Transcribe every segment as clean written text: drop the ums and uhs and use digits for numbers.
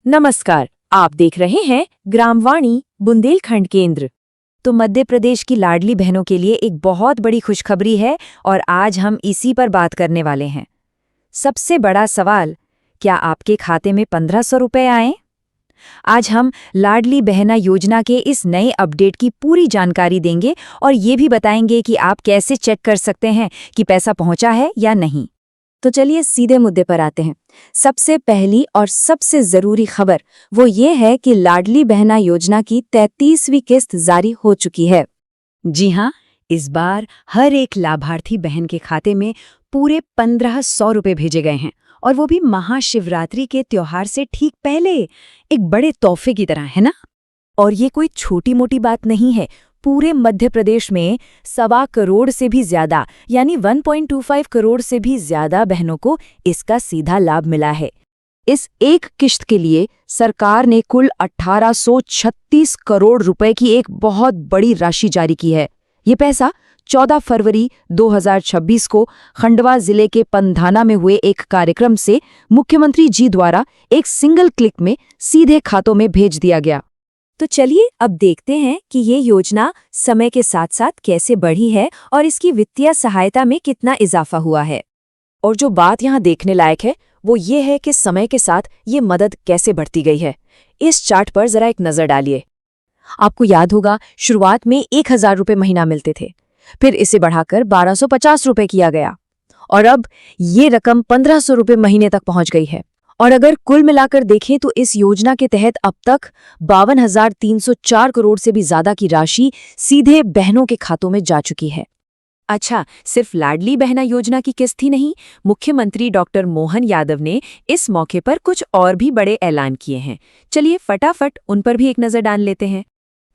नमस्कार, आप देख रहे हैं ग्रामवाणी बुंदेलखंड केंद्र। तो मध्य प्रदेश की लाडली बहनों के लिए एक बहुत बड़ी खुशखबरी है और आज हम इसी पर बात करने वाले हैं। सबसे बड़ा सवाल, क्या आपके खाते में 1500 रुपए आए? आज हम लाडली बहना योजना के इस नए अपडेट की पूरी जानकारी देंगे और ये भी बताएंगे कि आप कैसे चेक कर सकते हैं कि पैसा पहुंचा है या नहीं। तो चलिए सीधे मुद्दे पर आते हैं। सबसे पहली और सबसे जरूरी खबर वो ये है कि लाडली बहना योजना की 33वीं किस्त जारी हो चुकी है। जी हाँ, इस बार हर एक लाभार्थी बहन के खाते में पूरे 1500 रुपए भेजे गए हैं और वो भी महाशिवरात्रि के त्योहार से ठीक पहले, एक बड़े तोहफे की तरह, है ना? और ये कोई छोटी मोटी बात नहीं है। पूरे मध्य प्रदेश में 1.25 करोड़ से भी ज्यादा यानी 1.25 करोड़ से भी ज्यादा बहनों को इसका सीधा लाभ मिला है। इस एक किश्त के लिए सरकार ने कुल 1836 करोड़ रुपए की एक बहुत बड़ी राशि जारी की है। ये पैसा 14 फरवरी 2026 को खंडवा जिले के पंधाना में हुए एक कार्यक्रम से मुख्यमंत्री जी द्वारा एक सिंगल क्लिक में सीधे खातों में भेज दिया गया। तो चलिए अब देखते हैं कि ये योजना समय के साथ साथ कैसे बढ़ी है और इसकी वित्तीय सहायता में कितना इजाफा हुआ है। और जो बात यहाँ देखने लायक है वो ये है कि समय के साथ ये मदद कैसे बढ़ती गई है। इस चार्ट पर जरा एक नजर डालिए। आपको याद होगा, शुरुआत में 1000 रुपये महीना मिलते थे, फिर इसे बढ़ाकर 1250 रुपये किया गया और अब ये रकम 1500 रुपये महीने तक पहुंच गई है। और अगर कुल मिलाकर देखें तो इस योजना के तहत अब तक 52,304 करोड़ से भी ज्यादा की राशि सीधे बहनों के खातों में जा चुकी है। अच्छा, सिर्फ लाडली बहना योजना की किस्त ही नहीं, मुख्यमंत्री डॉक्टर मोहन यादव ने इस मौके पर कुछ और भी बड़े ऐलान किए हैं। चलिए फटाफट उन पर भी एक नजर डाल लेते हैं।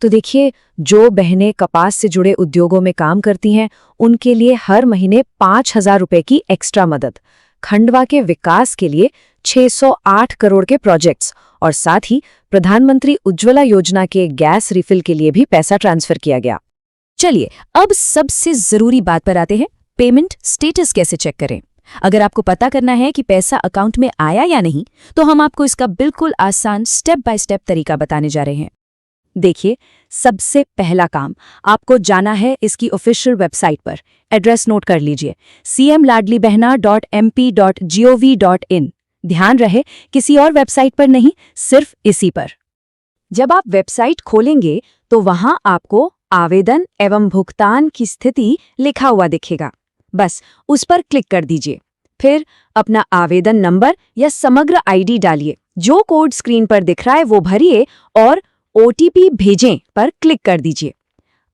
तो देखिए, जो बहनें कपास से जुड़े उद्योगों में काम करती हैं उनके लिए हर महीने 5000 रुपये की एक्स्ट्रा मदद, खंडवा के विकास के लिए 608 करोड़ के प्रोजेक्ट्स और साथ ही प्रधानमंत्री उज्ज्वला योजना के गैस रिफिल के लिए भी पैसा ट्रांसफर किया गया। चलिए अब सबसे जरूरी बात पर आते हैं, पेमेंट स्टेटस कैसे चेक करें। अगर आपको पता करना है कि पैसा अकाउंट में आया या नहीं तो हम आपको इसका बिल्कुल आसान स्टेप बाय स्टेप तरीका बताने जा रहे हैं। देखिए, सबसे पहला काम, आपको जाना है इसकी ऑफिशियल वेबसाइट पर। एड्रेस नोट कर लीजिए, cmladlibehna.mp.gov.in। ध्यान रहे, किसी और वेबसाइट पर नहीं, सिर्फ इसी पर। जब आप वेबसाइट खोलेंगे तो वहां आपको आवेदन एवं भुगतान की स्थिति लिखा हुआ दिखेगा। बस उस पर क्लिक कर दीजिए। फिर अपना आवेदन नंबर या समग्र आईडी डालिए। जो कोड स्क्रीन पर दिख रहा है वो भरिए और OTP भेजें पर क्लिक कर दीजिए।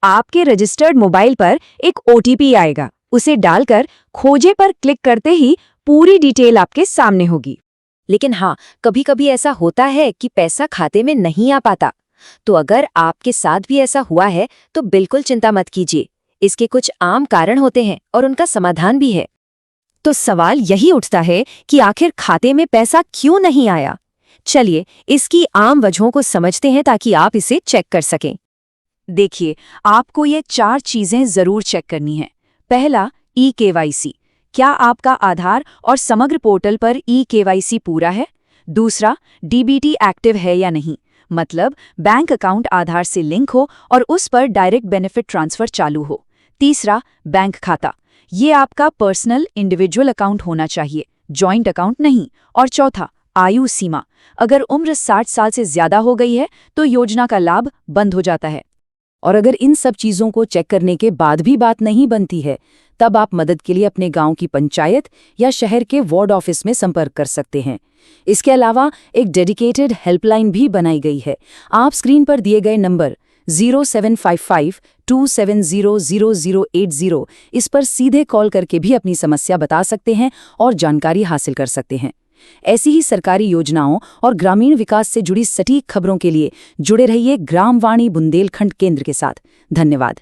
आपके रजिस्टर्ड मोबाइल पर एक OTP आएगा, उसे डालकर खोजे पर क्लिक करते ही पूरी डिटेल आपके सामने होगी। लेकिन हाँ, कभी कभी ऐसा होता है कि पैसा खाते में नहीं आ पाता। तो अगर आपके साथ भी ऐसा हुआ है तो बिल्कुल चिंता मत कीजिए। इसके कुछ आम कारण होते हैं और उनका समाधान भी है। तो सवाल यही उठता है कि आखिर खाते में पैसा क्यों नहीं आया। चलिए इसकी आम वजहों को समझते हैं ताकि आप इसे चेक कर सकें। देखिए, आपको ये 4 चीजें जरूर चेक करनी है। पहला, eKYC। क्या आपका आधार और समग्र पोर्टल पर eKYC पूरा है? दूसरा, DBT एक्टिव है या नहीं, मतलब बैंक अकाउंट आधार से लिंक हो और उस पर डायरेक्ट बेनिफिट ट्रांसफर चालू हो। तीसरा, बैंक खाता। ये आपका पर्सनल इंडिविजुअल अकाउंट होना चाहिए, जॉइंट अकाउंट नहीं। और चौथा, आयु सीमा। अगर उम्र 60 साल से ज्यादा हो गई है तो योजना का लाभ बंद हो जाता है। और अगर इन सब चीजों को चेक करने के बाद भी बात नहीं बनती है तब आप मदद के लिए अपने गांव की पंचायत या शहर के वार्ड ऑफिस में संपर्क कर सकते हैं। इसके अलावा एक डेडिकेटेड हेल्पलाइन भी बनाई गई है। आप स्क्रीन पर दिए गए नंबर 075527000080 इस पर सीधे कॉल करके भी अपनी समस्या बता सकते हैं और जानकारी हासिल कर सकते हैं। ऐसी ही सरकारी योजनाओं और ग्रामीण विकास से जुड़ी सटीक खबरों के लिए जुड़े रहिए ग्रामवाणी बुंदेलखंड केंद्र के साथ। धन्यवाद।